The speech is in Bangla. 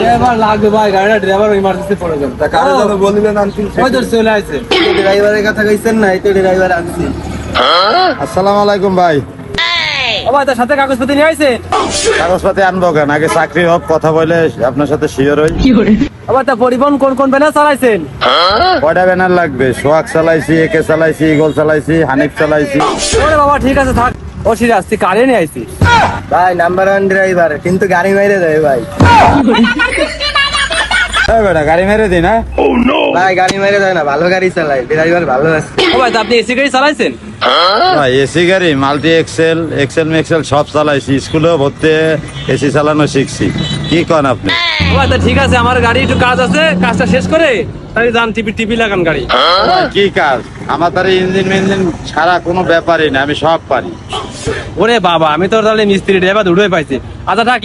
ড্রাইভার লাগবে ভাই, গাড়িটা ড্রাইভার ইমার্জেন্সি পড়ে গেল। তা কারে যেন বলিলেন আনছি। ওই তো চলে আসছে। ড্রাইভারের কথা কইছেন না, এই তো ড্রাইভার আনছি। আসসালামু আলাইকুম ভাই। ও ভাই, তার সাথে কাগজপত্র নিয়ে আইছে? কাগজপাতি আনবো কেন? আগে চাকরি হোক, কথা বলে আপনার সাথে শিওর হই। ও ভাই, তা পরিবহন কোন কোন ব্যানার চালাইছেন? কয়টা ব্যানার লাগবে? সোহাগ চালাইছি, একে চালাইছি, ইগল চালাইছি, হানিফ চালাইছি। ওরে বাবা, ঠিক আছে থাক। ও সিরাজ, তুই কারে নিয়ে আইছিস? ভাই নাম্বার 1 ড্রাইভার, কিন্তু গাড়ি মেরে দেয় ভাই। এই বেটা, গাড়ি মেরে দিই না? ভাই গাড়ি মেরে দেয় না, ভালো গাড়ি চালায়, ড্রাইভার ভালো আছে। ও ভাই, তা আপনি এসি গাড়ি চালাইছেন? ভাই এসি গাড়ি, মাল্টি এক্সেল, এক্সেল মেক্সেল সব চালাইছি, স্কুলেও ভর্তি এসি চালানো শিখছি। কি কন আপনি? ও ভাই, তা ঠিক আছে, আমার গাড়ি একটু কাজ আছে, কাজটা শেষ করে তাই যান, টিপি টিপি লাগান গাড়ি। ভাই, কি কাজ? আমার তার ইঞ্জিন মিঞ্জিন ছাড়া কোনো ব্যাপারই না, আমি সব পারি। ওরে বাবা, আমি তো তাহলে মিস্ত্রি ড্রাইভার দুটোই পাইছি। আচ্ছা থাক,